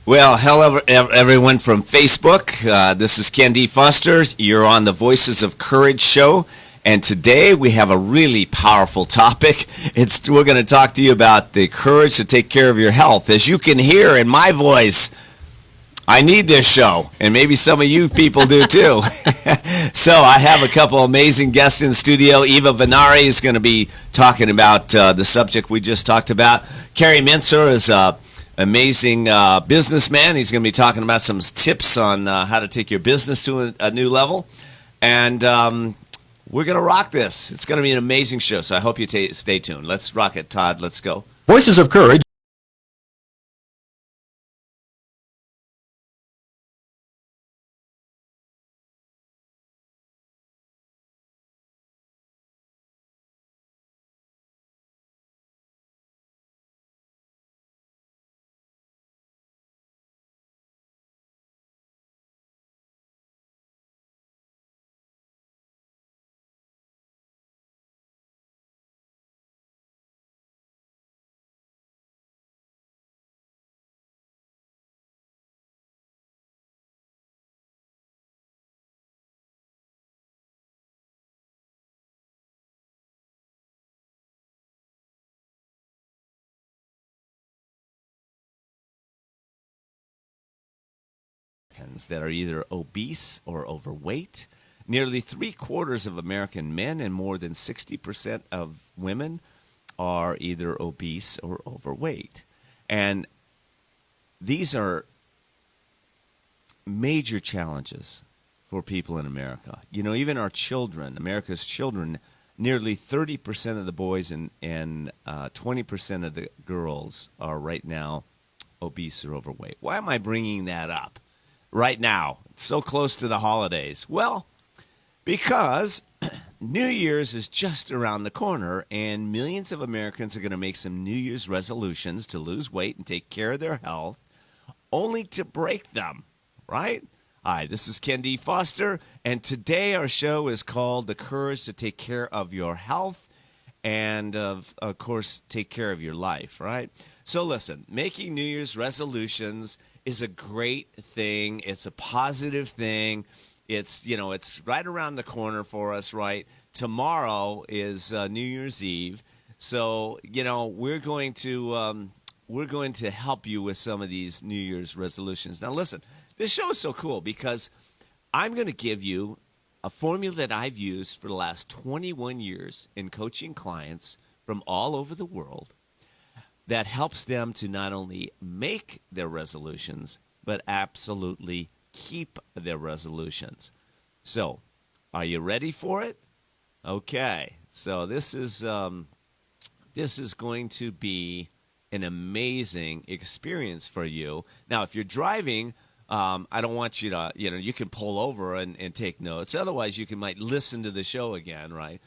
Well, hello everyone from Facebook. This is Ken D. Foster. You're on the Voices of Courage show, and today we have a really powerful topic. We're going to talk to you about the courage to take care of your health. As you can hear in my voice, I need this show, and maybe some of you people do too. So I have a couple amazing guests in studio. Eva Vennari is going to be talking about the subject we just talked about. Kerry Mensior is amazing businessman. He's going to be talking about some tips on how to take your business to a new level. And we're going to rock this. It's going to be an amazing show, so I hope you stay tuned. Let's rock it, Todd. Let's go. Voices of Courage. That are either obese or overweight. Nearly three-quarters of American men and more than 60% of women are either obese or overweight. And these are major challenges for people in America. You know, even our children, America's children, nearly 30% of the boys and 20% of the girls are right now obese or overweight. Why am I bringing that up right now, so close to the holidays? Well, because New Year's is just around the corner, and millions of Americans are going to make some New Year's resolutions to lose weight and take care of their health, only to break them, right? Hi, this is Ken D. Foster, and today our show is called The Courage to Take Care of Your Health and, of course, take care of your life, right? So listen, making New Year's resolutions is a great thing. It's a positive thing. It's right around the corner for us, right? Tomorrow is New Year's Eve, so we're going to help you with some of these New Year's resolutions. Now, listen, this show is so cool because I'm going to give you a formula that I've used for the last 21 years in coaching clients from all over the world that helps them to not only make their resolutions, but absolutely keep their resolutions. So, are you ready for it? Okay. So this is going to be an amazing experience for you. Now, if you're driving, I don't want you to, you can pull over and take notes. Otherwise, you might listen to the show again, right?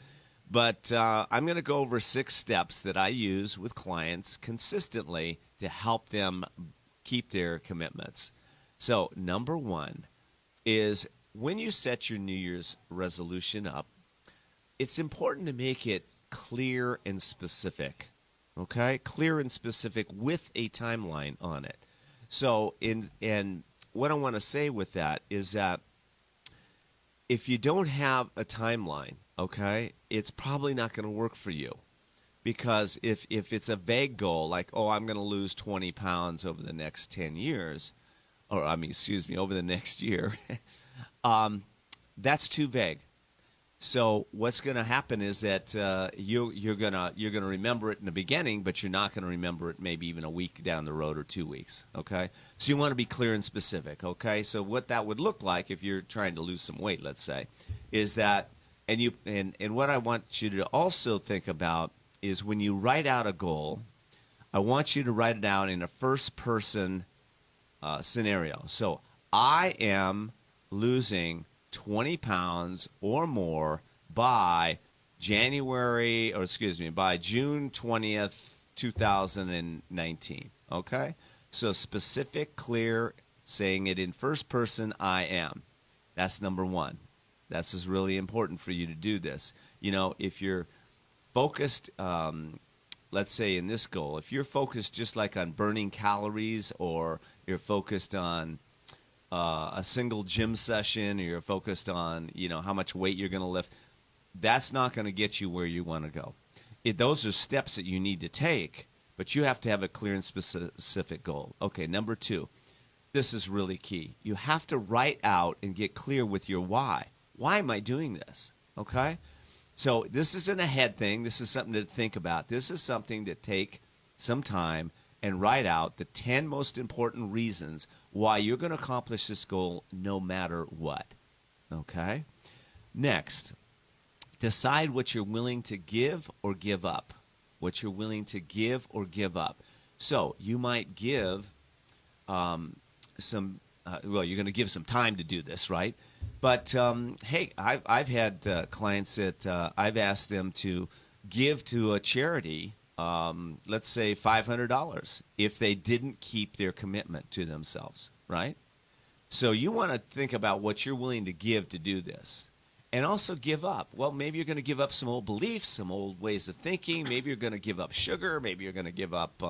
But I'm going to go over 6 steps that I use with clients consistently to help them keep their commitments. So number 1 is when you set your New Year's resolution up, it's important to make it clear and specific, okay? Clear and specific with a timeline on it. So and what I want to say with that is that if you don't have a timeline, okay, it's probably not going to work for you. Because if it's a vague goal, like, I'm going to lose 20 pounds over the next 10 years, over the next year, that's too vague. So what's going to happen is that you're gonna remember it in the beginning, but you're not going to remember it maybe even a week down the road or 2 weeks. Okay, so you want to be clear and specific. Okay, so what that would look like if you're trying to lose some weight, let's say, is that and what I want you to also think about is when you write out a goal, I want you to write it out in a first-person scenario. So I am losing 20 pounds or more by by June 20th, 2019. Okay? So specific, clear, saying it in first person, I am. That's number 1. This is really important for you to do this. If you're focused let's say in this goal, if you're focused just like on burning calories, or you're focused on a single gym session, or you're focused on, how much weight you're going to lift, that's not going to get you where you want to go. Those are steps that you need to take, but you have to have a clear and specific goal. Okay, number 2, this is really key. You have to write out and get clear with your why. Why am I doing this? Okay? So this isn't a head thing. This is something to think about. This is something to take some time and write out the 10 most important reasons why you're going to accomplish this goal no matter what. Okay? Next, decide what you're willing to give or give up. What you're willing to give or give up. So you might give you're going to give some time to do this, right? But, hey, I've had clients that I've asked them to give to a charity, let's say $500, if they didn't keep their commitment to themselves, right? So you want to think about what you're willing to give to do this. And also give up. Well, maybe you're going to give up some old beliefs, some old ways of thinking. Maybe you're going to give up sugar. Maybe you're going to give up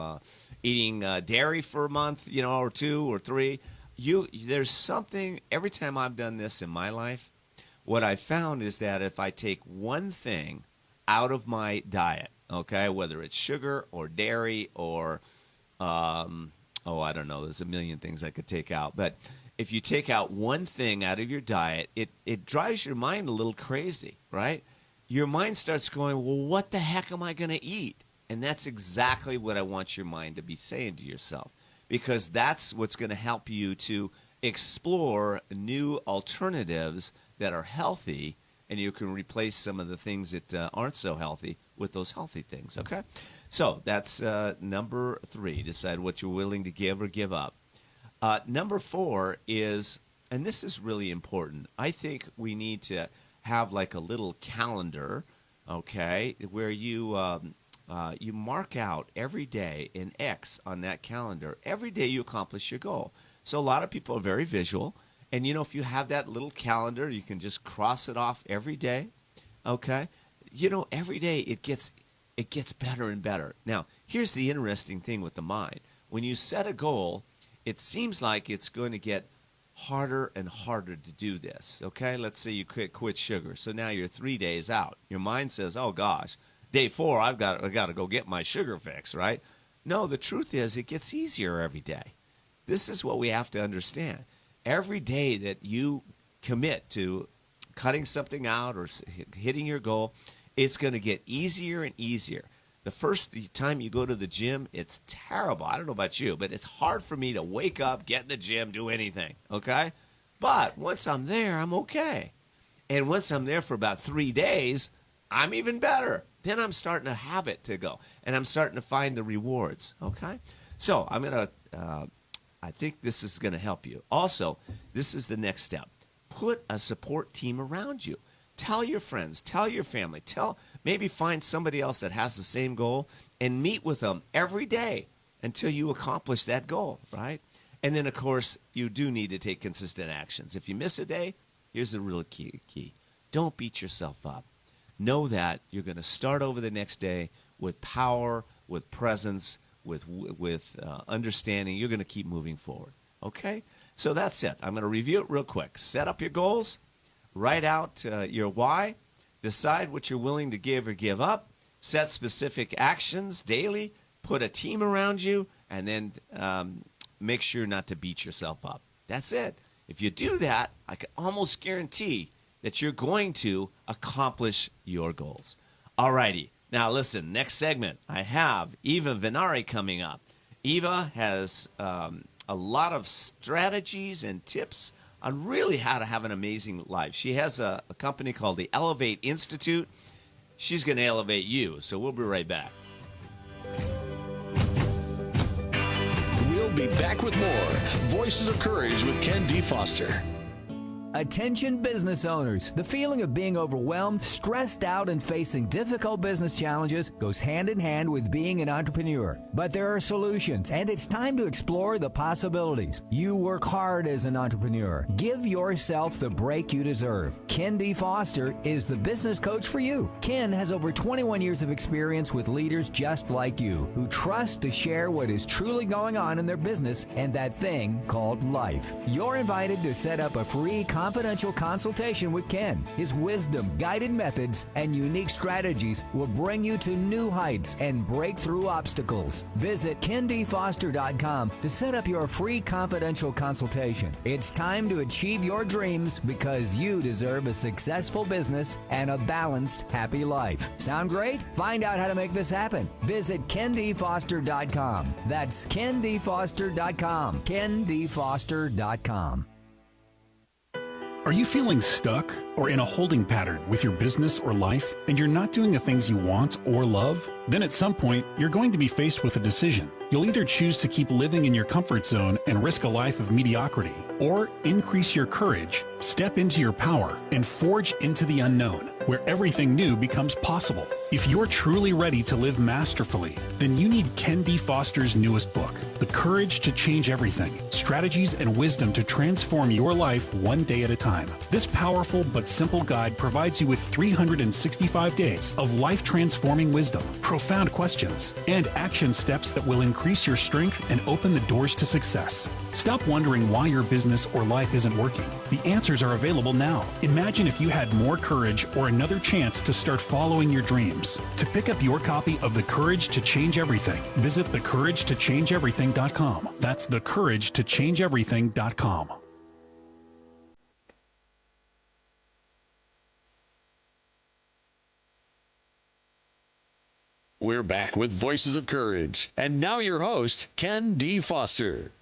eating dairy for a month, or 2 or 3. There's something, every time I've done this in my life, what I found is that if I take one thing out of my diet, okay, whether it's sugar or dairy or, I don't know, there's a million things I could take out, but if you take out one thing out of your diet, it drives your mind a little crazy, right? Your mind starts going, well, what the heck am I going to eat? And that's exactly what I want your mind to be saying to yourself, because that's what's going to help you to explore new alternatives that are healthy, and you can replace some of the things that aren't so healthy with those healthy things, okay? So that's number 3, decide what you're willing to give or give up. Number 4 is, and this is really important, I think we need to have like a little calendar, okay, where you mark out every day an X on that calendar. Every day you accomplish your goal. So a lot of people are very visual, and if you have that little calendar, you can just cross it off every day, okay? Every day it gets better and better. Now, here's the interesting thing with the mind. When you set a goal, it seems like it's going to get harder and harder to do this, okay? Let's say you quit sugar. So now you're 3 days out. Your mind says, oh, gosh, day 4, I got to go get my sugar fix, right? No, the truth is it gets easier every day. This is what we have to understand. Every day that you commit to cutting something out or hitting your goal, it's going to get easier and easier. The first time you go to the gym, it's terrible. I don't know about you, but it's hard for me to wake up, get in the gym, do anything, okay? But once I'm there, I'm okay. And once I'm there for about 3 days, I'm even better. Then I'm starting a habit to go, and I'm starting to find the rewards, okay? So I think this is going to help you. Also, this is the next step. Put a support team around you. Tell your friends, tell your family, maybe find somebody else that has the same goal and meet with them every day until you accomplish that goal, right? And then, of course, you do need to take consistent actions. If you miss a day, here's the real key. Don't beat yourself up. Know that you're going to start over the next day with power, with presence, with understanding. You're going to keep moving forward, okay? So that's it. I'm going to review it real quick. Set up your goals. Write out your why, decide what you're willing to give or give up, set specific actions daily, put a team around you, and then make sure not to beat yourself up. That's it. If you do that, I can almost guarantee that you're going to accomplish your goals. All righty. Now listen, next segment, I have Eva Vennari coming up. Eva has a lot of strategies and tips on really how to have an amazing life. She has a company called the Elevate Institute. She's going to elevate you, so we'll be right back. We'll be back with more Voices of Courage with Ken D. Foster. Attention business owners. The feeling of being overwhelmed, stressed out, and facing difficult business challenges goes hand in hand with being an entrepreneur. But there are solutions, and it's time to explore the possibilities. You work hard as an entrepreneur. Give yourself the break you deserve. Ken D. Foster is the business coach for you. Ken has over 21 years of experience with leaders just like you, who trust to share what is truly going on in their business and that thing called life. You're invited to set up a free confidential consultation with Ken. His wisdom, guided methods, and unique strategies will bring you to new heights and break through obstacles. Visit kendfoster.com to set up your free confidential consultation. It's time to achieve your dreams because you deserve a successful business and a balanced, happy life. Sound great? Find out how to make this happen. Visit kendfoster.com. That's kendfoster.com. kendfoster.com. Are you feeling stuck or in a holding pattern with your business or life and you're not doing the things you want or love? Then at some point, you're going to be faced with a decision. You'll either choose to keep living in your comfort zone and risk a life of mediocrity, or increase your courage, step into your power, and forge into the unknown, where everything new becomes possible. If you're truly ready to live masterfully, then you need Ken D. Foster's newest book, The Courage to Change Everything, Strategies and Wisdom to Transform Your Life One Day at a Time. This powerful but simple guide provides you with 365 days of life-transforming wisdom, profound questions, and action steps that will increase your strength and open the doors to success. Stop wondering why your business or life isn't working. The answers are available now. Imagine if you had more courage or another chance to start following your dreams. To pick up your copy of The Courage to Change Everything, visit thecouragetochangeeverything.com. That's thecouragetochangeeverything.com. We're back with Voices of Courage. And now your host, Ken D. Foster.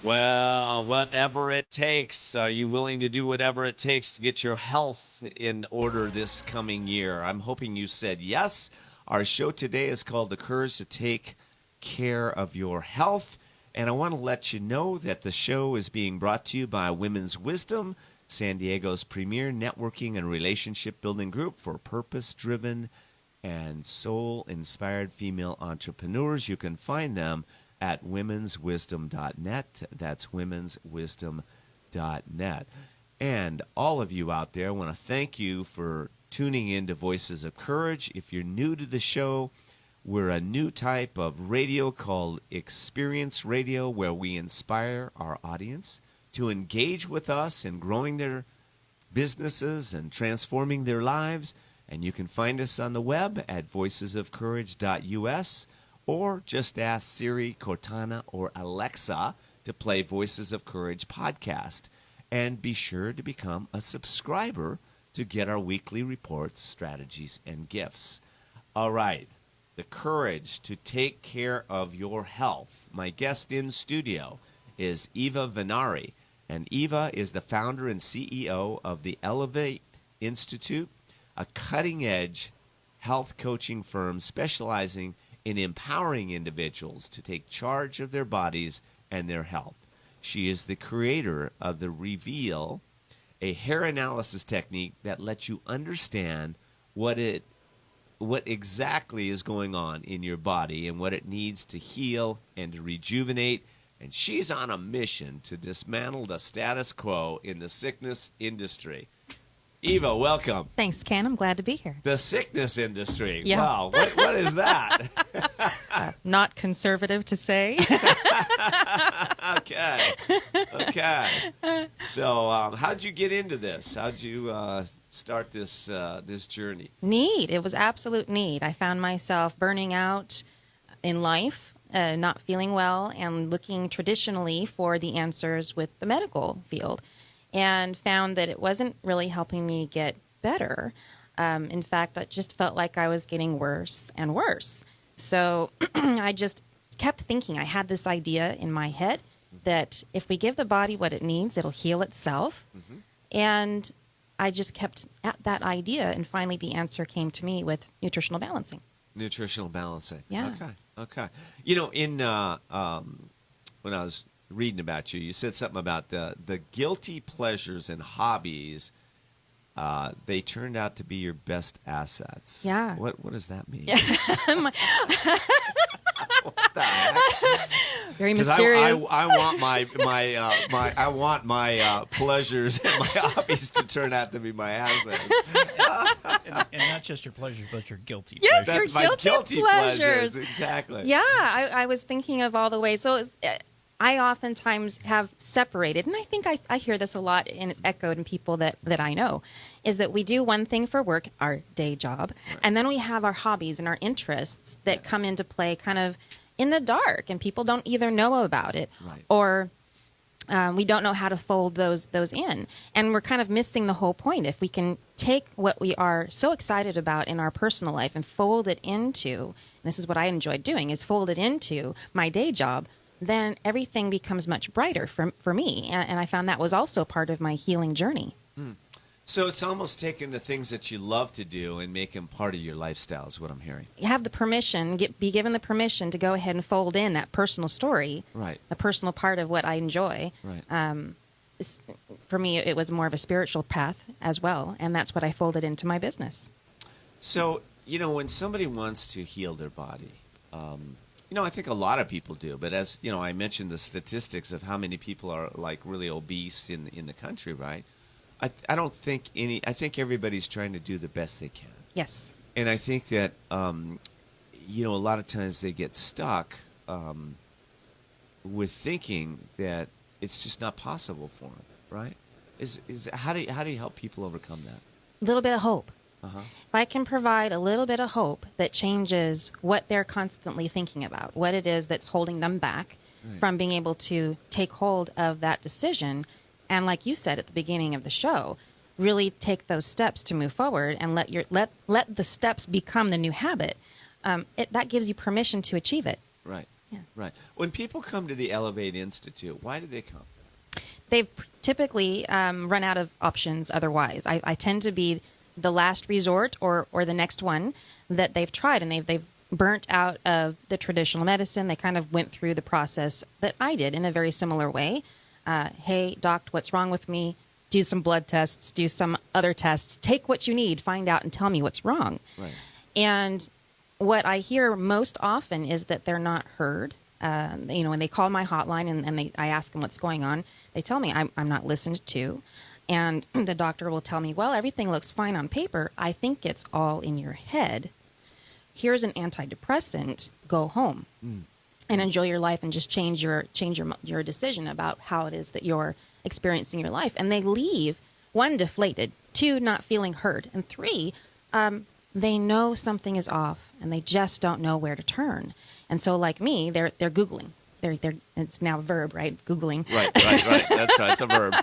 Well, whatever it takes. Are you willing to do whatever it takes to get your health in order this coming year? I'm hoping you said yes. Our show today is called The Courage to Take Care of Your Health. And I want to let you know that the show is being brought to you by Women's Wisdom, San Diego's premier networking and relationship building group for purpose-driven and soul-inspired female entrepreneurs. You can find them at womenswisdom.net. That's womenswisdom.net. And all of you out there, I want to thank you for tuning in to Voices of Courage. If you're new to the show, we're a new type of radio called Experience Radio, where we inspire our audience to engage with us in growing their businesses and transforming their lives. And you can find us on the web at voicesofcourage.us, or just ask Siri, Cortana, or Alexa to play Voices of Courage podcast. And be sure to become a subscriber to get our weekly reports, strategies, and gifts. All right. The courage to take care of your health. My guest in studio is Eva Vennari, and Eva is the founder and CEO of the Elevate Institute, a cutting-edge health coaching firm specializing in empowering individuals to take charge of their bodies and their health. She is the creator of the Reveal, a hair analysis technique that lets you understand what exactly is going on in your body and what it needs to heal and to rejuvenate. And she's on a mission to dismantle the status quo in the sickness industry. Eva, welcome. Thanks, Ken. I'm glad to be here. The sickness industry. Yeah. Wow. What is that? Not conservative to say. Okay. So how'd you get into this? How'd you start this journey? Need. It was absolute need. I found myself burning out in life, not feeling well, and looking traditionally for the answers with the medical field, and found that it wasn't really helping me get better. In fact, I just felt like I was getting worse and worse. So I just kept thinking. I had this idea in my head that if we give the body what it needs, it'll heal itself. Mm-hmm. And I just kept at that idea, and finally the answer came to me with nutritional balancing. Nutritional balancing. Yeah. Okay. You know, in when I was reading about you, you said something about the guilty pleasures and hobbies. They turned out to be your best assets. Yeah. What does that mean? Yeah. What the heck? Very 'Cause mysterious. I want my pleasures and my hobbies to turn out to be my assets. And not just your pleasures, but your guilty Yes, pleasures. your My guilty pleasures. pleasures. Exactly. Yeah, I was thinking of all the ways. So I oftentimes have separated, and I think I hear this a lot, and it's echoed in people that I know, is that we do one thing for work, our day job, and then we have our hobbies and our interests that come into play kind of in the dark, and people don't either know about it or we don't know how to fold those in. And we're kind of missing the whole point. If we can take what we are so excited about in our personal life and fold it into, and this is what I enjoyed doing, is fold it into my day job, then everything becomes much brighter for me. And I found that was also part of my healing journey. So it's almost taking the things that you love to do and make them part of your lifestyle is what I'm hearing. You have the permission, be given the permission to go ahead and fold in that personal story, Right. a personal part of what I enjoy. Right. For me, it was more of a spiritual path as well, and that's what I folded into my business. So, you know, when somebody wants to heal their body, you know, I think a lot of people do, but as, you know, I mentioned the statistics of how many people are, like, really obese in the country, right? I don't think I think everybody's trying to do the best they can. Yes. And I think that, you know, a lot of times they get stuck with thinking that it's just not possible for them, right? How do you help people overcome that? A little bit of hope. Uh-huh. If I can provide a little bit of hope that changes what they're constantly thinking about, what it is that's holding them back from being able to take hold of that decision, and like you said at the beginning of the show, really take those steps to move forward and let the steps become the new habit, that gives you permission to achieve it. Right. Yeah. Right. When people come to the Elevate Institute, why do they come? They've typically run out of options otherwise. I tend to be the last resort or the next one that they've tried, and they've burnt out of the traditional medicine. They kind of went through the process that I did in a very similar way. Hey, doc, what's wrong with me? Do some blood tests, do some other tests, take what you need, find out, and tell me what's wrong. Right. And what I hear most often is that they're not heard. You know, when they call my hotline and I ask them what's going on, they tell me I'm not listened to. And the doctor will tell me, well, everything looks fine on paper. I think it's all in your head. Here's an antidepressant. Go home and enjoy your life and just change your decision about how it is that you're experiencing your life. And they leave, 1, deflated, 2, not feeling heard, and 3, they know something is off and they just don't know where to turn. And so, like me, they're Googling. It's now a verb, right? Googling. Right. That's right. It's a verb.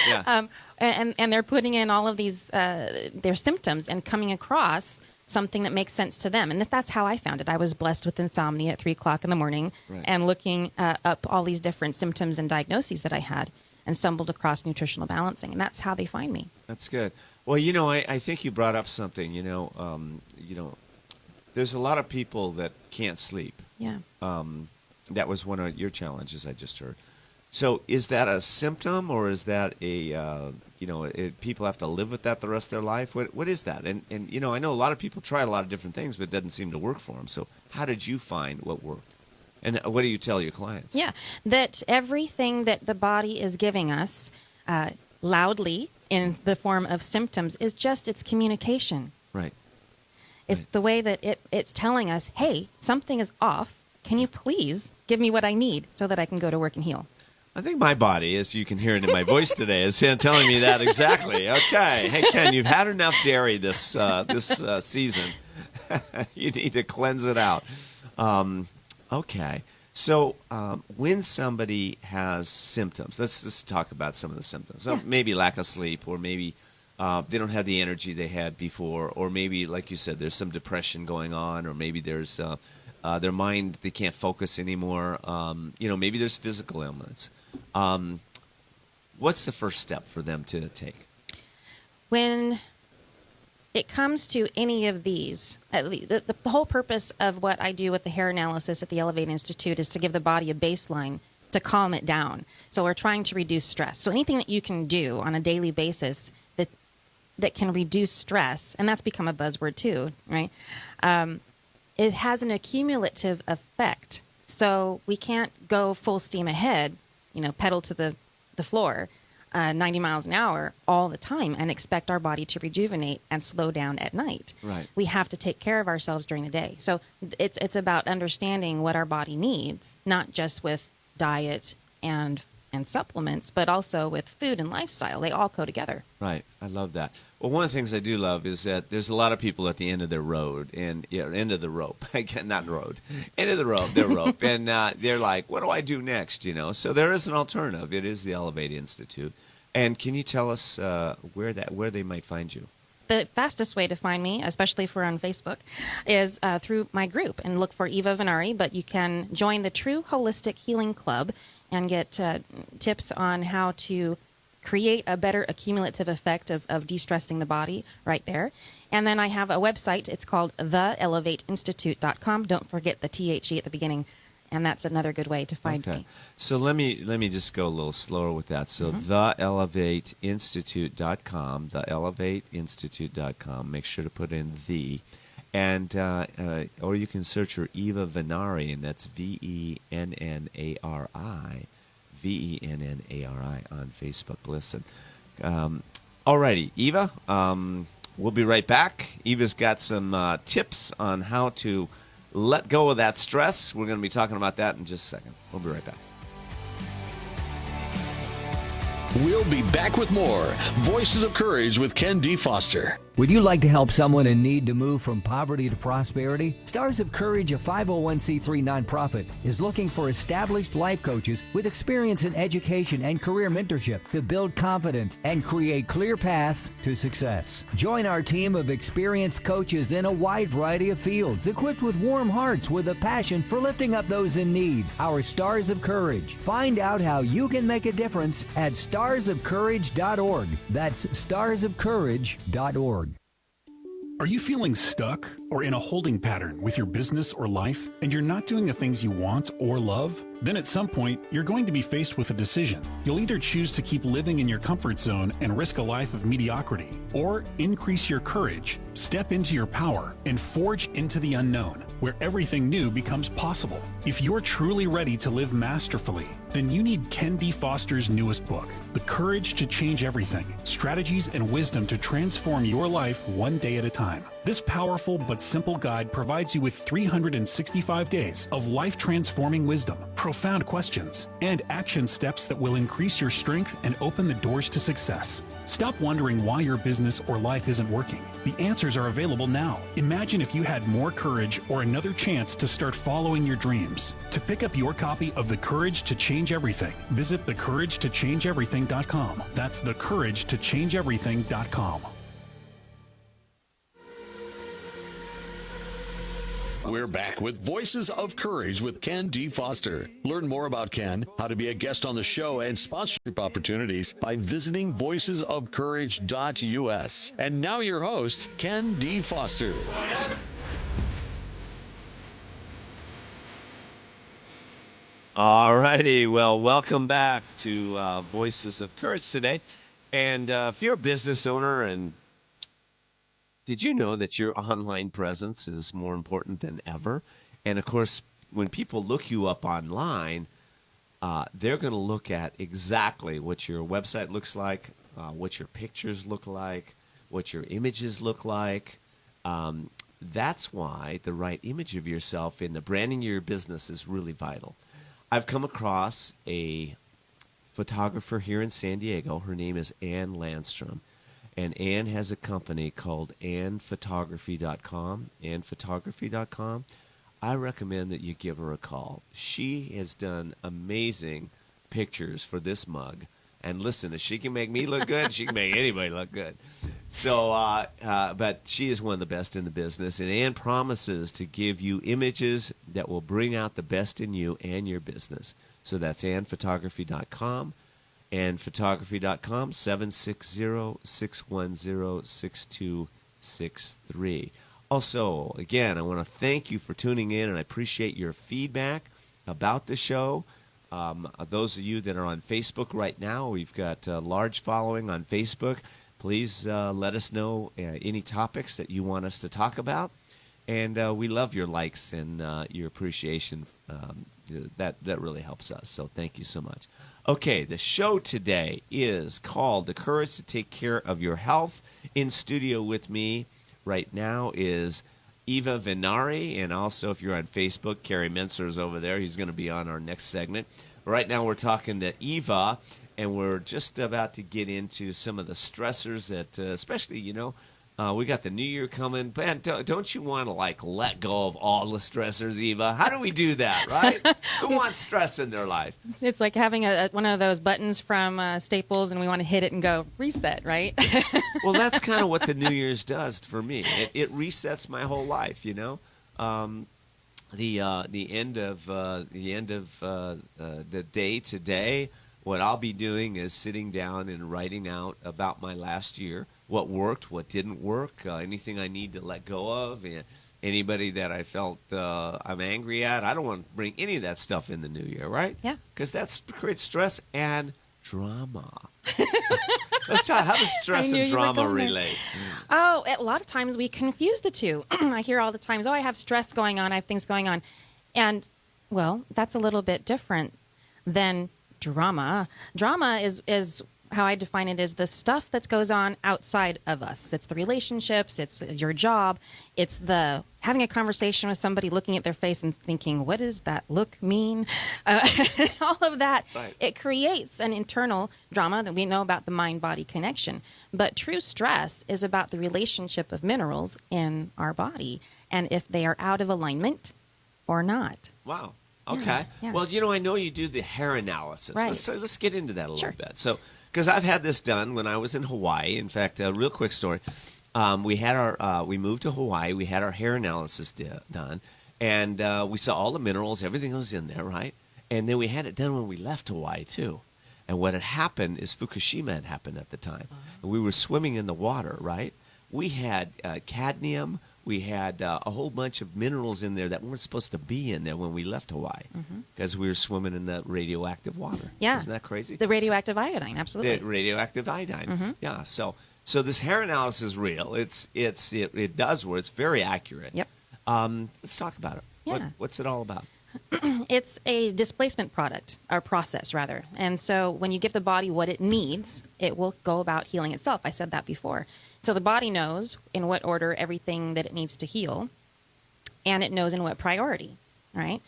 Yeah. And they're putting in all of these their symptoms and coming across something that makes sense to them. And that's how I found it. I was blessed with insomnia at 3 o'clock in the morning and looking up all these different symptoms and diagnoses that I had and stumbled across nutritional balancing. And that's how they find me. That's good. Well, you know, I think you brought up something, you know, there's a lot of people that can't sleep. Yeah. That was one of your challenges I just heard. So is that a symptom, or is that people have to live with that the rest of their life? What is that? And you know, I know a lot of people try a lot of different things, but it doesn't seem to work for them. So how did you find what worked? And what do you tell your clients? Yeah, that everything that the body is giving us loudly in the form of symptoms is just its communication. Right. It's the way that it's telling us, hey, something is off. Can you please give me what I need so that I can go to work and heal? I think my body, as you can hear it in my voice today, is telling me that exactly. Okay. Hey, Ken, you've had enough dairy this season. You need to cleanse it out. Okay. So when somebody has symptoms, let's just talk about some of the symptoms. So maybe lack of sleep, or maybe they don't have the energy they had before, or maybe, like you said, there's some depression going on, or maybe there's their mind, they can't focus anymore. Maybe there's physical ailments. What's the first step for them to take? when it comes to any of these, at least, the whole purpose of what I do with the hair analysis at the Elevate Institute is to give the body a baseline to calm it down. So we're trying to reduce stress. So anything that you can do on a daily basis that can reduce stress, and that's become a buzzword too, right? It has an accumulative effect. So we can't go full steam ahead, pedal to the floor, 90 miles an hour all the time and expect our body to rejuvenate and slow down at night. Right. We have to take care of ourselves during the day. So it's about understanding what our body needs, not just with diet and supplements, but also with food and lifestyle. They all go together. Right. I love that. Well, one of the things I do love is that there's a lot of people at the end of their road and end of the rope. Not road. End of the rope, their rope. And they're like, what do I do next? So there is an alternative. It is the Elevate Institute. And can you tell us where they might find you? The fastest way to find me, especially if we're on Facebook, is through my group and look for Eva Vennari. But you can join the True Holistic Healing Club and get tips on how to create a better accumulative effect of de-stressing the body right there. And then I have a website. It's called theelevateinstitute.com. Don't forget the THE at the beginning. And that's another good way to find me. So let me just go a little slower with that. So theelevateinstitute.com, theelevateinstitute.com. Make sure to put in the. And or you can search for Eva Vennari, and that's Vennari, Vennari on Facebook. Listen. Alrighty, Eva, we'll be right back. Eva's got some tips on how to let go of that stress. We're going to be talking about that in just a second. We'll be right back. We'll be back with more Voices of Courage with Ken D. Foster. Would you like to help someone in need to move from poverty to prosperity? Stars of Courage, a 501c3 nonprofit, is looking for established life coaches with experience in education and career mentorship to build confidence and create clear paths to success. Join our team of experienced coaches in a wide variety of fields, equipped with warm hearts with a passion for lifting up those in need. Our Stars of Courage. Find out how you can make a difference at starsofcourage.org. That's starsofcourage.org. Are you feeling stuck or in a holding pattern with your business or life, and you're not doing the things you want or love? Then at some point, you're going to be faced with a decision. You'll either choose to keep living in your comfort zone and risk a life of mediocrity, or increase your courage, step into your power, and forge into the unknown, where everything new becomes possible. If you're truly ready to live masterfully, then you need Ken D. Foster's newest book, The Courage to Change Everything, Strategies and Wisdom to Transform Your Life One Day at a Time. This powerful but simple guide provides you with 365 days of life-transforming wisdom, profound questions, and action steps that will increase your strength and open the doors to success. Stop wondering why your business or life isn't working. The answers are available now. Imagine if you had more courage or another chance to start following your dreams. To pick up your copy of The Courage to Change Everything, visit thecouragetochangeeverything.com. That's thecouragetochangeeverything.com. We're back with Voices of Courage with Ken D. Foster. Learn more about Ken, how to be a guest on the show, and sponsorship opportunities by visiting voicesofcourage.us. And now your host, Ken D. Foster. All righty. Well, welcome back to Voices of Courage today. And if you're a business owner, and did you know that your online presence is more important than ever? And of course, when people look you up online, they're going to look at exactly what your website looks like, what your pictures look like, what your images look like. That's why the right image of yourself in the branding of your business is really vital. I've come across a photographer here in San Diego. Her name is Ann Landstrom. And Ann has a company called annphotography.com. Annphotography.com. I recommend that you give her a call. She has done amazing pictures for this mug. And listen, if she can make me look good, she can make anybody look good. So, but she is one of the best in the business. And Ann promises to give you images that will bring out the best in you and your business. So that's annphotography.com. and photography.com, 760-610-6263. Also, again, I want to thank you for tuning in, and I appreciate your feedback about the show. Those of you that are on Facebook right now, we've got a large following on Facebook. Please let us know any topics that you want us to talk about. And we love your likes and your appreciation. That really helps us. So thank you so much. Okay, the show today is called The Courage to Take Care of Your Health. In studio with me right now is Eva Vennari, and also if you're on Facebook, Kerry Mensior is over there. He's going to be on our next segment. Right now we're talking to Eva, and we're just about to get into some of the stressors that, especially, we got the new year coming. Man, don't you want to, let go of all the stressors, Eva? How do we do that, right? Who wants stress in their life? It's like having one of those buttons from Staples, and we want to hit it and go reset, right? Well, that's kind of what the New Year's does for me. It resets my whole life, The end of the day today. What I'll be doing is sitting down and writing out about my last year, what worked, what didn't work, anything I need to let go of, and anybody that I felt I'm angry at. I don't want to bring any of that stuff in the new year, right? Yeah. Because that creates stress and drama. Let's talk. How does stress and drama relate? Oh, a lot of times we confuse the two. I hear all the times, I have stress going on, I have things going on. And, well, that's a little bit different than drama. Drama is how I define it, is the stuff that goes on outside of us. It's the relationships, it's your job, it's the having a conversation with somebody, looking at their face and thinking, what does that look mean? All of that. Right. It creates an internal drama that we know about, the mind-body connection. But true stress is about the relationship of minerals in our body, and if they are out of alignment or not. Wow. Okay. Yeah. Well, I know you do the hair analysis. Right. Let's get into that a Sure. little bit. So, because I've had this done when I was in Hawaii. In fact, a real quick story. We moved to Hawaii. We had our hair analysis done, and we saw all the minerals. Everything was in there, right? And then we had it done when we left Hawaii too. And what had happened is Fukushima had happened at the time, and we were swimming in the water, right? We had cadmium. We had a whole bunch of minerals in there that weren't supposed to be in there when we left Hawaii, because we were swimming in the radioactive water. Yeah. Isn't that crazy? The radioactive iodine, absolutely. The radioactive iodine. Yeah. So this hair analysis is real. It does work. It's very accurate. Yep. Let's talk about it. Yeah. What's it all about? It's a displacement product, or process, rather. And so when you give the body what it needs, it will go about healing itself. I said that before. So the body knows in what order everything that it needs to heal, and it knows in what priority, right?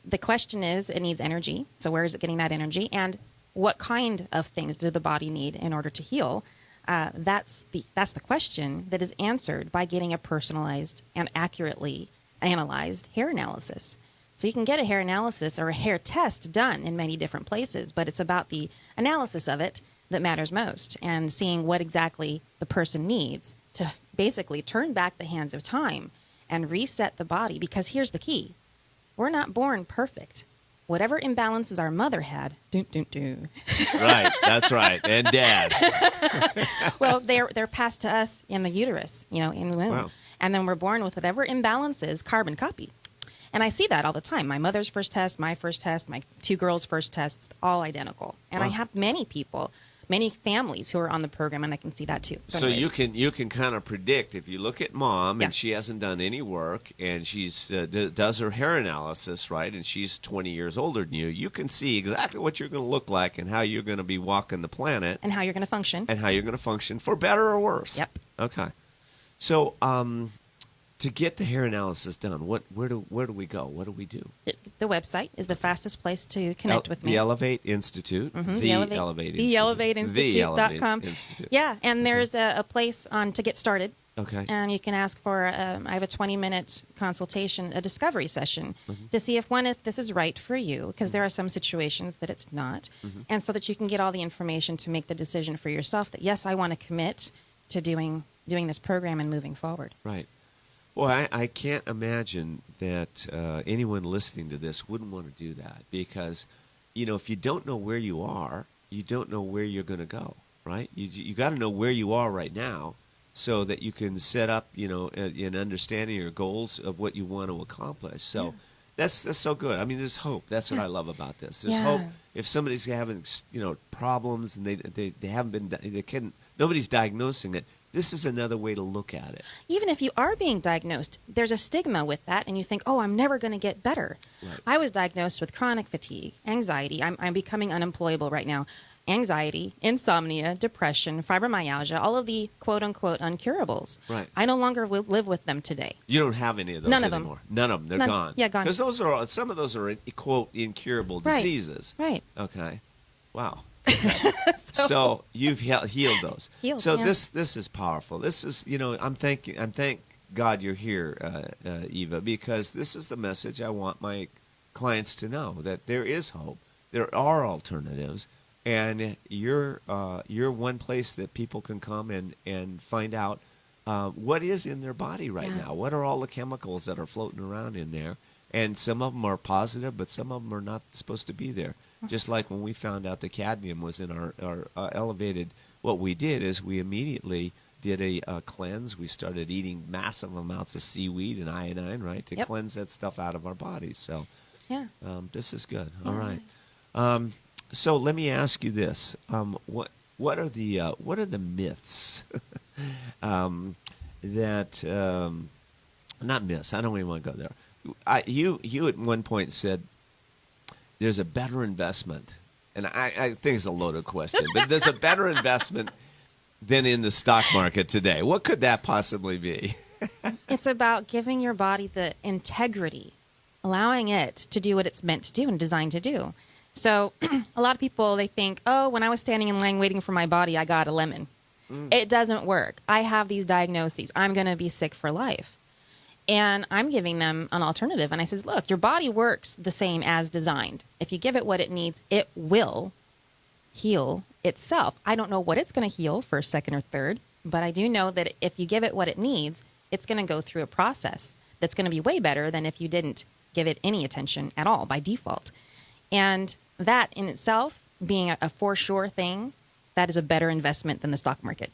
The question is, it needs energy. So where is it getting that energy? And what kind of things does the body need in order to heal? That's the question that is answered by getting a personalized and accurately analyzed hair analysis. So you can get a hair analysis or a hair test done in many different places, but it's about the analysis of it that matters most, and seeing what exactly the person needs to basically turn back the hands of time and reset the body. Because here's the key. We're not born perfect. Whatever imbalances our mother had, Right, that's right, and dad. well, they're passed to us in the uterus, in the womb. Wow. And then we're born with whatever imbalances, carbon copy. And I see that all the time. My mother's first test, my first test, my two girls' first tests, all identical. And I have many people, many families who are on the program, and I can see that too. So anyways. you can kind of predict, if you look at mom Yeah. and she hasn't done any work, and she's does her hair analysis, right, and she's 20 years older than you, you can see exactly what you're going to look like and how you're going to be walking the planet. And how you're going to function. And how you're going to function, for better or worse. Yep. Okay. So to get the hair analysis done, where do we go? What do we do? The website is the fastest place to connect with me. The Elevate Institute. The Elevate Institute. TheElevateInstitute.com. The Institute. Yeah, and there's a place to get started. Okay. And you can ask for, I have a 20-minute consultation, a discovery session, to see if this is right for you, because there are some situations that it's not, and so that you can get all the information to make the decision for yourself that, yes, I want to commit to doing this program and moving forward. Right. Well, I can't imagine that anyone listening to this wouldn't want to do that, because, if you don't know where you are, you don't know where you're going to go, right? You got to know where you are right now so that you can set up, an understanding your goals of what you want to accomplish. So that's so good. I mean, there's hope. That's what I love about this. There's hope. If somebody's having, problems and they haven't been, nobody's diagnosing it, this is another way to look at it. Even if you are being diagnosed, there's a stigma with that, and you think, oh, I'm never going to get better. Right. I was diagnosed with chronic fatigue, anxiety. I'm becoming unemployable right now. Anxiety, insomnia, depression, fibromyalgia, all of the quote-unquote uncurables. Right. I no longer live with them today. You don't have any of those anymore. None of them. They're gone. Yeah, gone. Because some of those are, quote, incurable diseases. Right. Okay. Wow. Okay. So you've healed those. This is powerful. This is, I'm thank God you're here, Eva, because this is the message I want my clients to know, that there is hope. There are alternatives. And you're one place that people can come and find out what is in their body right now. What are all the chemicals that are floating around in there? And some of them are positive, but some of them are not supposed to be there. Just like when we found out the cadmium was in our elevated, what we did is we immediately did a cleanse. We started eating massive amounts of seaweed and iodine, right, to cleanse that stuff out of our bodies. So this is good. All right. So let me ask you this: what are the myths that not myths? I don't even want to go there. You at one point said there's a better investment, and I think it's a loaded question, but there's a better investment than in the stock market today. What could that possibly be? It's about giving your body the integrity, allowing it to do what it's meant to do and designed to do. So a lot of people, they think, oh, when I was standing in line waiting for my body, I got a lemon. It doesn't work. I have these diagnoses. I'm going to be sick for life. And I'm giving them an alternative. And I says, look, your body works the same as designed. If you give it what it needs, it will heal itself. I don't know what it's going to heal first, second, or third, but I do know that if you give it what it needs, it's going to go through a process that's going to be way better than if you didn't give it any attention at all by default. And that in itself, being a for sure thing, that is a better investment than the stock market.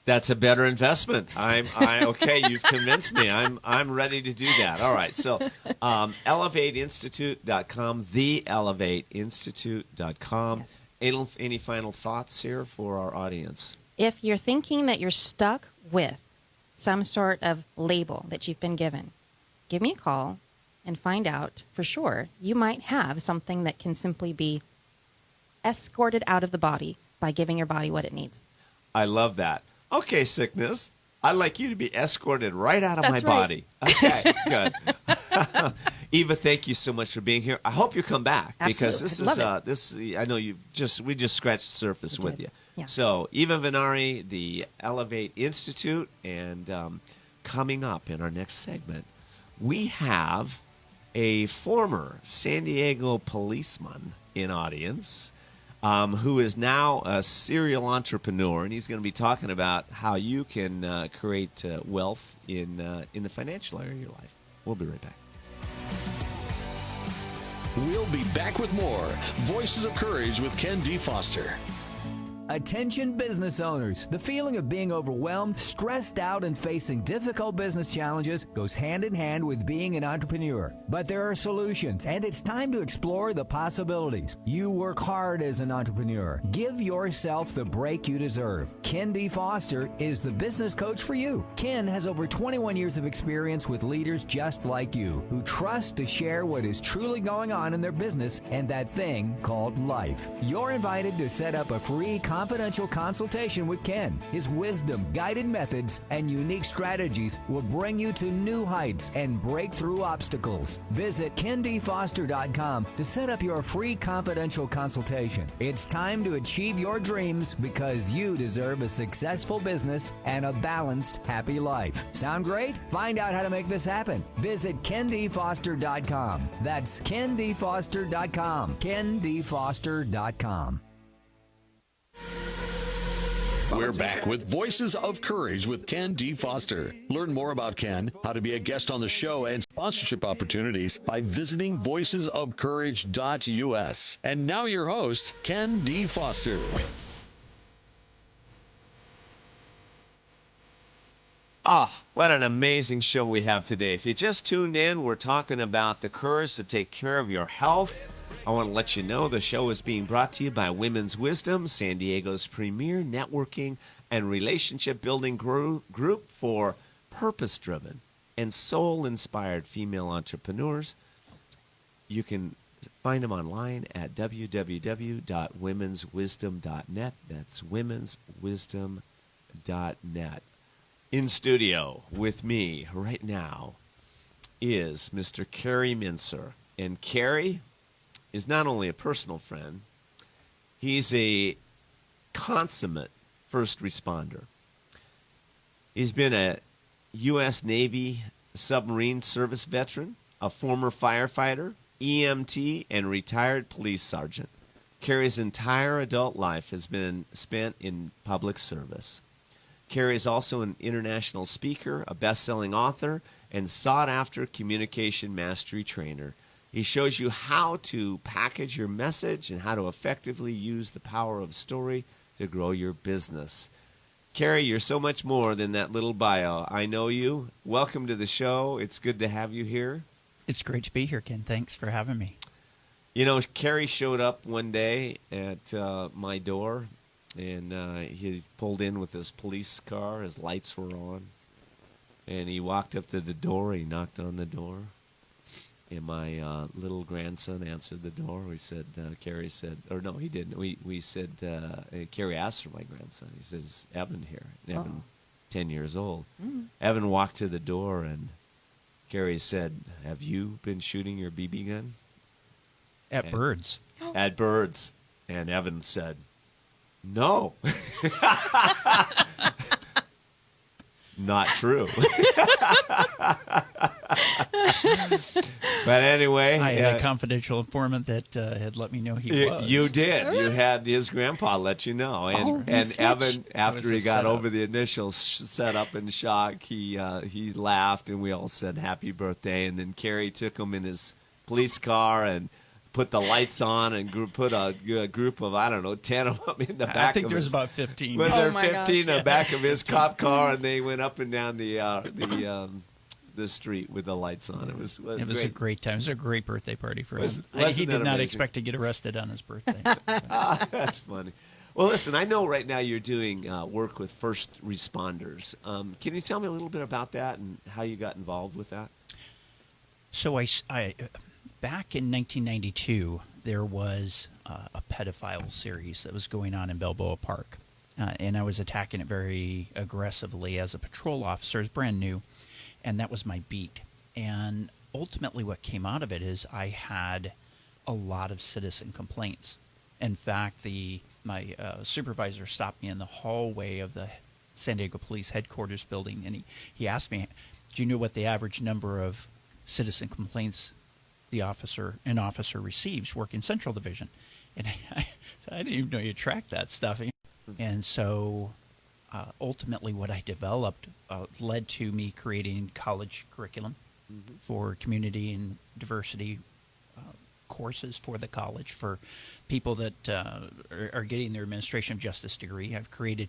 That's a better investment. Okay. You've convinced me. I'm ready to do that. All right. So, ElevateInstitute.com, theelevateinstitute.com. Yes. Any final thoughts here for our audience? If you're thinking that you're stuck with some sort of label that you've been given, give me a call and find out for sure. You might have something that can simply be escorted out of the body by giving your body what it needs. I love that. Okay, sickness. I'd like you to be escorted right out of my body. Okay, good. Eva, thank you so much for being here. I hope you come back. Absolutely. Because this I know we just scratched the surface with you. Yeah. So Eva Vennari, the Elevate Institute, and coming up in our next segment, we have a former San Diego policeman in audience who is now a serial entrepreneur, and he's going to be talking about how you can create wealth in the financial area of your life. We'll be right back. We'll be back with more Voices of Courage with Ken D. Foster. Attention business owners. The feeling of being overwhelmed, stressed out, and facing difficult business challenges goes hand in hand with being an entrepreneur. But there are solutions, and it's time to explore the possibilities. You work hard as an entrepreneur. Give yourself the break you deserve. Ken D. Foster is the business coach for you. Ken has over 21 years of experience with leaders just like you, who trust to share what is truly going on in their business and that thing called life. You're invited to set up a free confidential consultation with Ken. His wisdom, guided methods, and unique strategies will bring you to new heights and break through obstacles. Visit KenDFoster.com to set up your free confidential consultation. It's time to achieve your dreams because you deserve a successful business and a balanced, happy life. Sound great? Find out how to make this happen. Visit KenDFoster.com. That's KenDFoster.com. KenDFoster.com. We're back with Voices of Courage with Ken D. Foster. Learn more about Ken, how to be a guest on the show, and sponsorship opportunities by visiting voicesofcourage.us. And now your host, Ken D. Foster. Ah, what an amazing show we have today. If you just tuned in, we're talking about the courage to take care of your health. I want to let you know the show is being brought to you by Women's Wisdom, San Diego's premier networking and relationship building group for purpose-driven and soul-inspired female entrepreneurs. You can find them online at www.womenswisdom.net. That's womenswisdom.net. In studio with me right now is Mr. Kerry Mensior. And Kerry is not only a personal friend, he's a consummate first responder. He's been a U.S. Navy submarine service veteran, a former firefighter, EMT, and retired police sergeant. Kerry's entire adult life has been spent in public service. Kerry is also an international speaker, a best-selling author, and sought-after communication mastery trainer. He shows you how to package your message and how to effectively use the power of story to grow your business. Kerry, you're so much more than that little bio. I know you. Welcome to the show. It's good to have you here. It's great to be here, Ken. Thanks for having me. You know, Kerry showed up one day at my door, and he pulled in with his police car. His lights were on. And he walked up to the door. He knocked on the door. And my little grandson answered the door. We said, Kerry said, or no, he didn't. We said, Kerry asked for my grandson. He says, Evan here. And Evan, 10 years old. Evan walked to the door, and Kerry said, have you been shooting your BB gun? At birds. At birds. And Evan said, no. Not true. But anyway, I had a confidential informant that had let me know he was. You did. You had his grandpa let you know, and Evan, after he got over the initial setup and shock, he laughed, and we all said happy birthday. And then Kerry took him in his police car and put the lights on and put a group of, 10 of them in the back. I think there's about 15. Was there 15 in the back of his cop car, and they went up and down the street with the lights on. It was a great time. It was a great birthday party for him. He did not expect to get arrested on his birthday. That's funny. Well, listen, I know right now you're doing work with first responders. Can you tell me a little bit about that and how you got involved with that? So I back in 1992, there was a pedophile series that was going on in Balboa Park. And I was attacking it very aggressively as a patrol officer. It was brand new, and that was my beat. And ultimately what came out of it is I had a lot of citizen complaints. In fact, my supervisor stopped me in the hallway of the San Diego Police Headquarters building, and he asked me, do you know what the average number of citizen complaints an officer receives working Central Division? And I didn't even know you tracked that stuff. And so ultimately what I developed led to me creating college curriculum for community and diversity courses for the college for people that are getting their administration of justice degree. I've created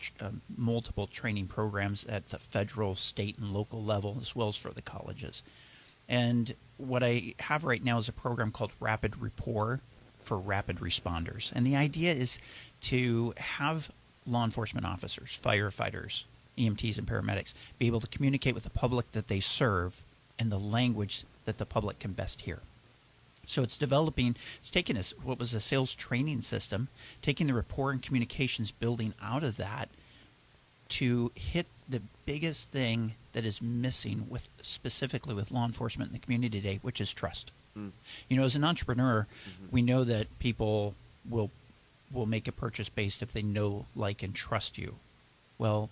multiple training programs at the federal, state, and local level, as well as for the colleges. And what I have right now is a program called Rapid Rapport for rapid responders. And the idea is to have law enforcement officers, firefighters, EMTs, and paramedics be able to communicate with the public that they serve in the language that the public can best hear. So it's taking what was a sales training system, taking the rapport and communications building out of that to hit the biggest thing that is missing specifically with law enforcement in the community today, which is trust. You know, as an entrepreneur, we know that people will make a purchase based if they know, like, and trust you. Well,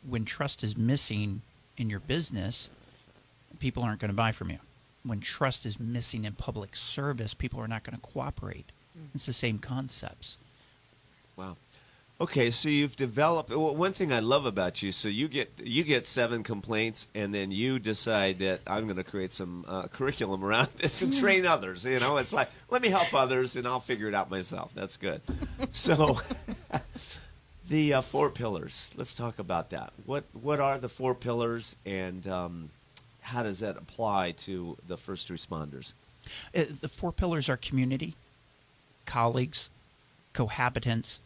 when trust is missing in your business, people aren't going to buy from you. When trust is missing in public service, people are not going to cooperate. It's the same concepts. Wow. Okay, so you've developed one thing I love about you. So you get 7 complaints, and then you decide that I'm going to create some curriculum around this and train others. You know, it's like, let me help others, and I'll figure it out myself. That's good. So the 4 pillars. Let's talk about that. What are the 4 pillars, and how does that apply to the first responders? The 4 pillars are community, colleagues, cohabitants,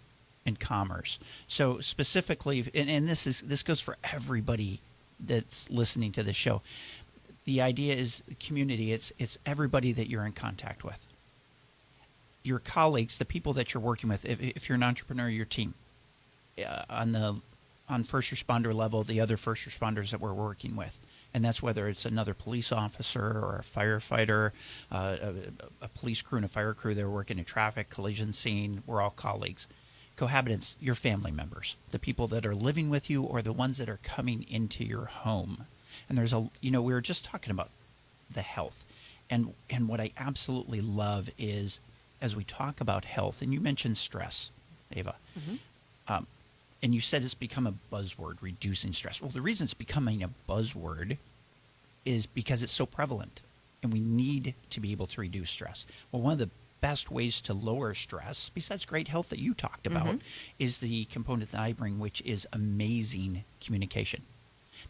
and commerce. So specifically, and this goes for everybody that's listening to the show. The idea is community. It's everybody that you're in contact with. Your colleagues, the people that you're working with. If you're an entrepreneur, your team. On first responder level, the other first responders that we're working with. And that's whether it's another police officer or a firefighter, a police crew and a fire crew that are working a traffic collision scene. We're all colleagues. Cohabitants, your family members, the people that are living with you or the ones that are coming into your home. And there's we were just talking about the health. And what I absolutely love is, as we talk about health, and you mentioned stress, Eva, and you said it's become a buzzword, reducing stress. Well, the reason it's becoming a buzzword is because it's so prevalent, and we need to be able to reduce stress. Well, one of the best ways to lower stress, besides great health that you talked about, is the component that I bring, which is amazing communication.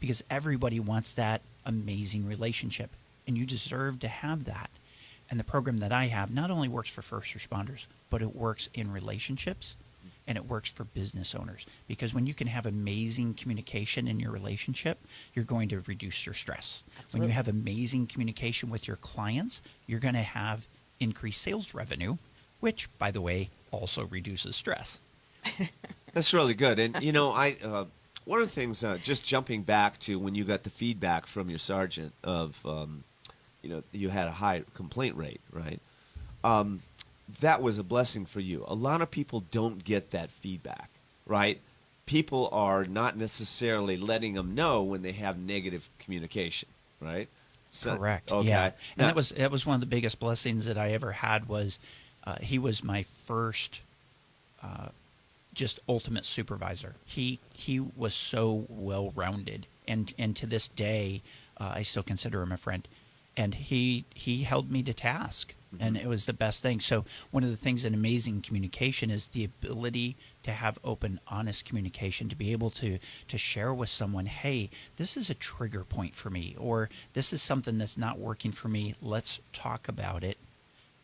Because everybody wants that amazing relationship, and you deserve to have that. And the program that I have not only works for first responders, but it works in relationships, and it works for business owners. Because when you can have amazing communication in your relationship, you're going to reduce your stress. Absolutely. When you have amazing communication with your clients, you're going to have increased sales revenue, which, by the way, also reduces stress. That's really good. And, I one of the things, just jumping back to when you got the feedback from your sergeant of, you had a high complaint rate, right? That was a blessing for you. A lot of people don't get that feedback, right? People are not necessarily letting them know when they have negative communication, right? So, correct. Okay. Yeah. And now, that was one of the biggest blessings that I ever had was he was my first just ultimate supervisor. He was so well-rounded. And to this day, I still consider him a friend. And he held me to task. And it was the best thing. So one of the things in amazing communication is the ability to have open, honest communication, to be able to share with someone, hey, this is a trigger point for me, or this is something that's not working for me. Let's talk about it.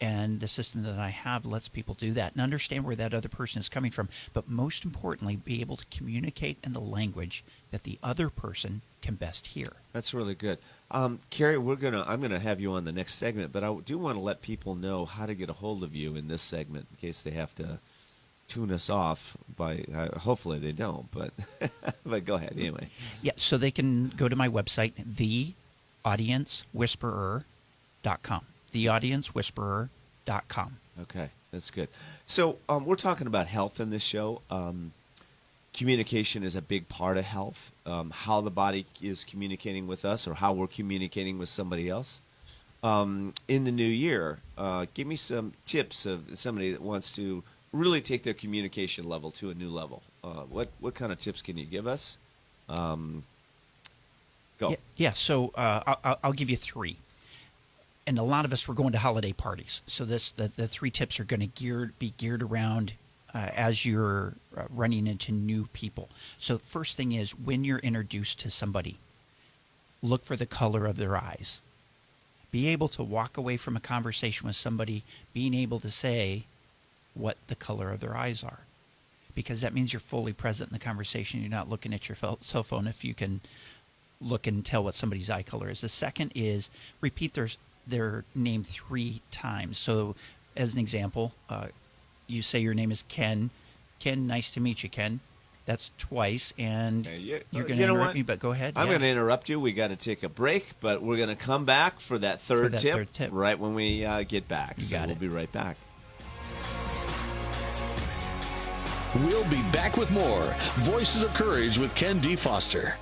And the system that I have lets people do that and understand where that other person is coming from. But most importantly, be able to communicate in the language that the other person can best hear. That's really good. Kerry, I'm gonna have you on the next segment, but I do want to let people know how to get a hold of you in this segment in case they have to tune us off. By hopefully they don't, but but go ahead anyway. Yeah, so they can go to my website, theaudiencewhisperer.com. Theaudiencewhisperer.com. Okay, that's good. So we're talking about health in this show. Communication is a big part of health. How the body is communicating with us, or how we're communicating with somebody else. In the new year, give me some tips of somebody that wants to really take their communication level to a new level. What kind of tips can you give us? Go. Yeah. So I'll give you 3. And a lot of us were going to holiday parties. So the 3 tips are going to be geared around as you're running into new people. So first thing is, when you're introduced to somebody, look for the color of their eyes. Be able to walk away from a conversation with somebody, being able to say what the color of their eyes are. Because that means you're fully present in the conversation. You're not looking at your cell phone if you can look and tell what somebody's eye color is. The second is repeat their name 3 times. So as an example, you say your name is Ken. Ken, nice to meet you, Ken. That's twice, and you're going to interrupt me, but go ahead. I'm going to interrupt you. We got to take a break, but we're going to come back for that third tip right when we get back. We'll be right back. We'll be back with more Voices of Courage with Ken D. Foster.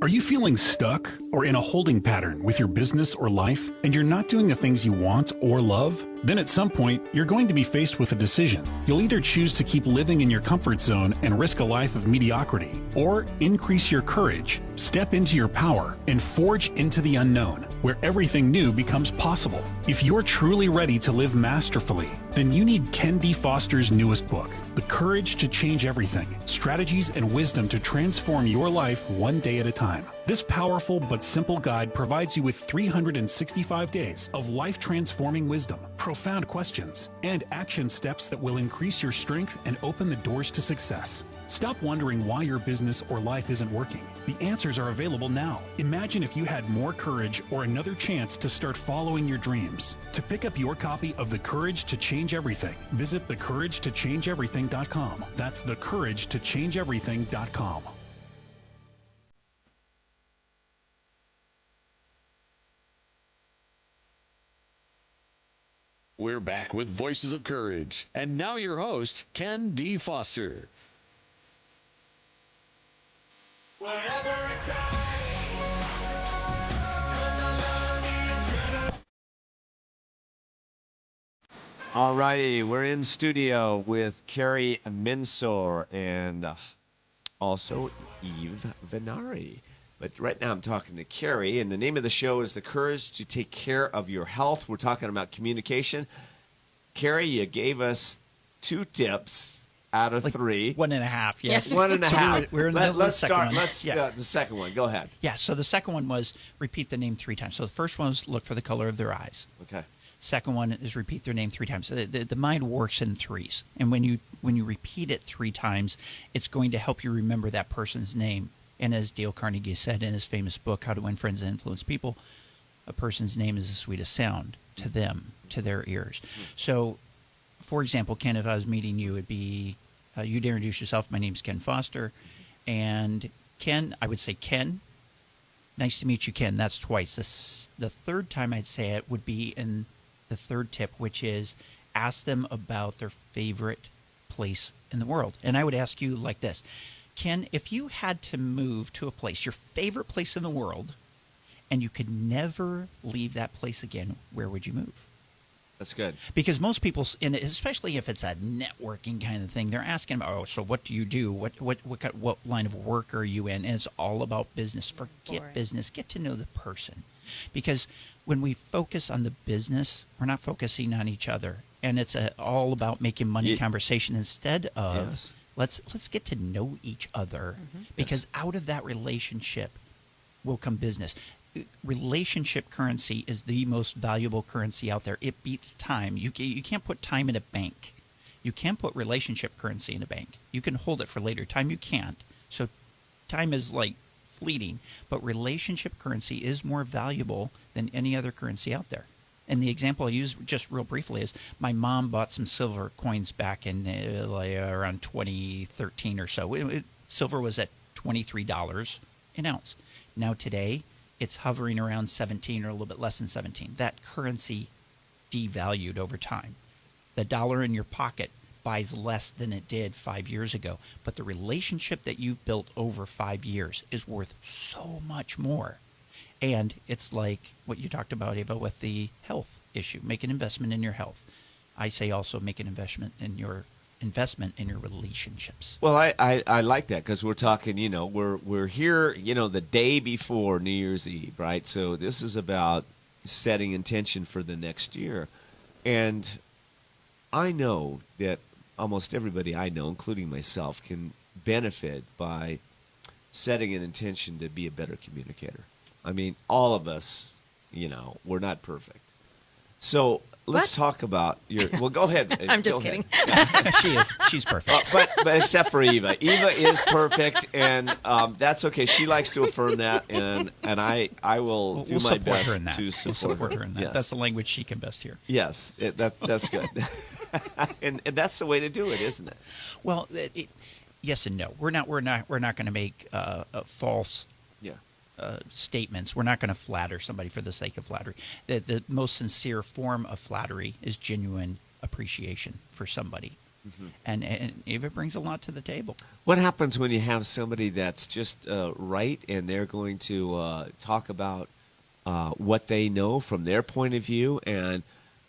Are you feeling stuck or in a holding pattern with your business or life, and you're not doing the things you want or love? Then at some point, you're going to be faced with a decision. You'll either choose to keep living in your comfort zone and risk a life of mediocrity, or increase your courage, step into your power, and forge into the unknown, where everything new becomes possible. If you're truly ready to live masterfully, then you need Ken D. Foster's newest book, The Courage to Change Everything, Strategies and Wisdom to Transform Your Life One Day at a Time. This powerful but simple guide provides you with 365 days of life-transforming wisdom, profound questions, and action steps that will increase your strength and open the doors to success. Stop wondering why your business or life isn't working. The answers are available now. Imagine if you had more courage or another chance to start following your dreams. To pick up your copy of The Courage to Change Everything, visit thecouragetochangeeverything.com. That's thecouragetochangeeverything.com. We're back with Voices of Courage. And now your host, Ken D. Foster. All righty, we're in studio with Kerry Mensior and also Eva Vennari. But right now I'm talking to Kerry, and the name of the show is The Courage to Take Care of Your Health. We're talking about communication. Kerry, you gave us 2 tips out of 3. 1.5, yes. 1.5. So we're in the middle of the second one. Let's the second one. Go ahead. Yeah, so the second one was repeat the name 3 times. So the first one was look for the color of their eyes. Okay. Second one is repeat their name 3 times. So the mind works in threes. And when you repeat it 3 times, it's going to help you remember that person's name. And as Dale Carnegie said in his famous book, How to Win Friends and Influence People, a person's name is the sweetest sound to them, to their ears. So, for example, Ken, if I was meeting you, it'd be, you'd introduce yourself. My name's Ken Foster. And Ken, I would say, Ken, nice to meet you, Ken. That's twice. The third time I'd say it would be in the third tip, which is ask them about their favorite place in the world. And I would ask you like this. Ken, if you had to move to a place, your favorite place in the world, and you could never leave that place again, where would you move? That's good. Because most people, and especially if it's a networking kind of thing, they're asking about, oh, so what do you do? What line of work are you in? And it's all about business. Forget business. Get to know the person. Because when we focus on the business, we're not focusing on each other. And it's all about making money conversation instead of let's get to know each other. Because out of that relationship will come business. Relationship currency is the most valuable currency out there. It beats time. You can't put time in a bank. You can put relationship currency in a bank. You can hold it for later. Time you can't. So time is like fleeting. But relationship currency is more valuable than any other currency out there. And the example I use just real briefly is my mom bought some silver coins back in around 2013 or so. Silver was at $23 an ounce. Now today, it's hovering around 17 or a little bit less than 17. That currency devalued over time. The dollar in your pocket buys less than it did 5 years ago. But the relationship that you've built over 5 years is worth so much more. And it's like what you talked about, Eva, with the health issue. Make an investment in your health. I say also make an investment in your relationships. Well, I like that because we're talking, we're here, the day before New Year's Eve, right? So this is about setting intention for the next year. And I know that almost everybody I know, including myself, can benefit by setting an intention to be a better communicator. I mean, all of us, we're not perfect. So let's talk about your. Well, go ahead. I'm just kidding. Yeah. She is. She's perfect. But except for Eva. Eva is perfect, and that's okay. She likes to affirm that, and I will do my best to support her in that. Yes. That's the language she can best hear. Yes, that's good. and that's the way to do it, isn't it? Well, yes and no. We're not going to make false. Statements. We're not going to flatter somebody for the sake of flattery. The most sincere form of flattery is genuine appreciation for somebody. And Eva brings a lot to the table. What happens when you have somebody that's just right and they're going to talk about what they know from their point of view, and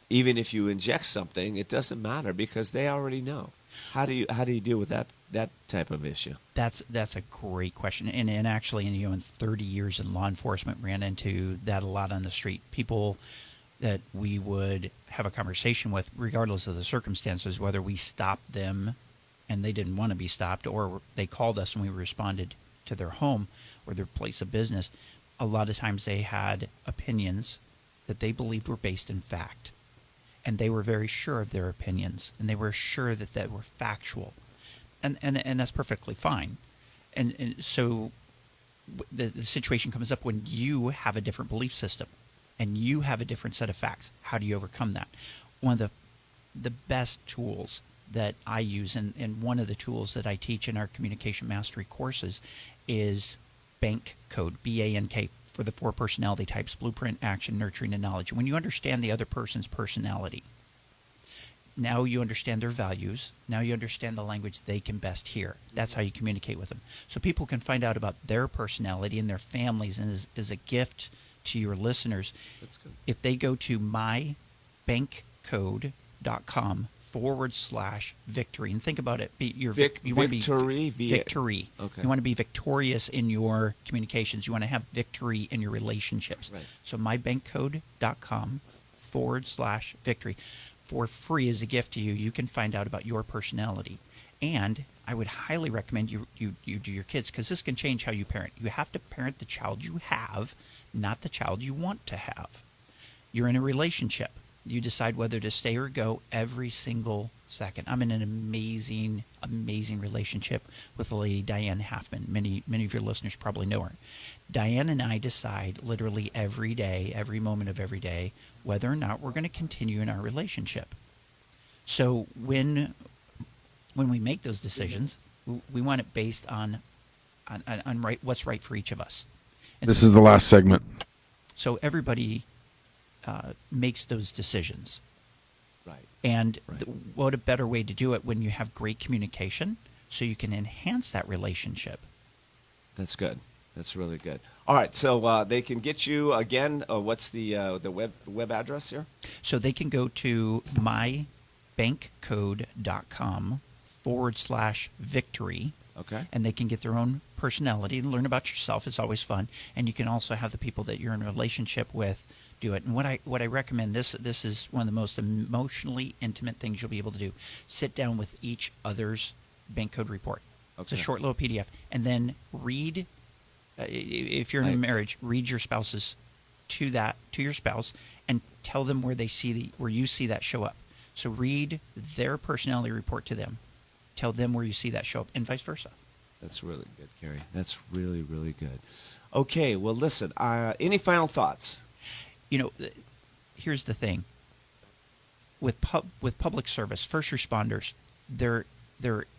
even if you inject something, it doesn't matter because they already know. How do you deal with that type of issue? That's a great question, and actually, in 30 years in law enforcement, ran into that a lot on the street. People that we would have a conversation with, regardless of the circumstances, whether we stopped them and they didn't want to be stopped, or they called us and we responded to their home or their place of business. A lot of times they had opinions that they believed were based in fact. And they were very sure of their opinions, and they were sure that they were factual. And that's perfectly fine. And so the situation comes up when you have a different belief system and you have a different set of facts. How do you overcome that? One of the best tools that I use, and one of the tools that I teach in our communication mastery courses, is bank code, BANK, for the 4 personality types: blueprint, action, nurturing, and knowledge. When you understand the other person's personality, now you understand their values. Now you understand the language they can best hear. That's how you communicate with them. So people can find out about their personality and their families, and is a gift to your listeners. That's good. If they go to mybankcode.com/victory, and think about it. You want to be victory. Okay. You want to be victorious in your communications. You want to have victory in your relationships. Right. So mybankcode.com/victory. For free, as a gift to you, you can find out about your personality. And I would highly recommend you do your kids, because this can change how you parent. You have to parent the child you have, not the child you want to have. You're in a relationship. You decide whether to stay or go every single second. I'm in an amazing, amazing relationship with the lady, Diane Halfman. Many of your listeners probably know her. Diane and I decide literally every day, every moment of every day, whether or not we're going to continue in our relationship. So when we make those decisions, we want it based on what's right for each of us. And this is the last segment. So everybody makes those decisions. Right. And what a better way to do it when you have great communication, so you can enhance that relationship. That's good. That's really good. All right, so they can get you again. What's the web address here? So they can go to mybankcode.com/victory. Okay. And they can get their own personality and learn about yourself. It's always fun. And you can also have the people that you're in a relationship with do it. And what I recommend, this is one of the most emotionally intimate things you'll be able to do. Sit down with each other's bank code report. Okay. It's a short little PDF. And then read, if you're in a marriage, read your spouse's to your spouse and tell them where you see that show up. So read their personality report to them. Tell them where you see that show up, and vice versa. That's really good, Kerry. That's really, really good. Okay, well, listen, any final thoughts? Here's the thing. With public service, first responders, they're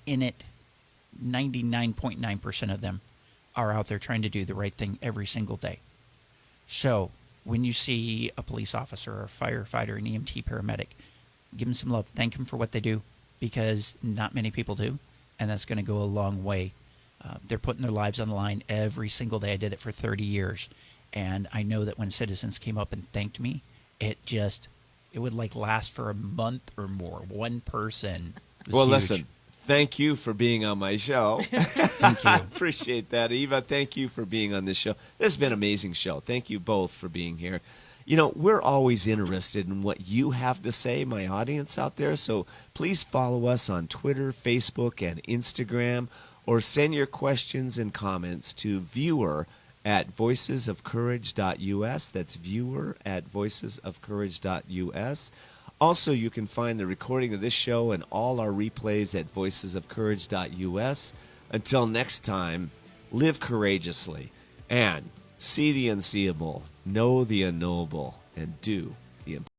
in it. 99.9% of them are out there trying to do the right thing every single day. So when you see a police officer or a firefighter, an EMT, paramedic, give them some love. Thank them for what they do, because not many people do, and that's going to go a long way. They're putting their lives on the line every single day. I did it for 30 years, and I know that when citizens came up and thanked me, it would last for a month or more. One person. Well, huge. Listen, thank you for being on my show. Thank you. Appreciate that. Eva, thank you for being on this show. This has been an amazing show. Thank you both for being here. We're always interested in what you have to say, my audience out there. So please follow us on Twitter, Facebook, and Instagram, or send your questions and comments to viewer@voicesofcourage.us. That's viewer@voicesofcourage.us. Also, you can find the recording of this show and all our replays at voicesofcourage.us. Until next time, live courageously and see the unseeable, know the unknowable, and do the impossible.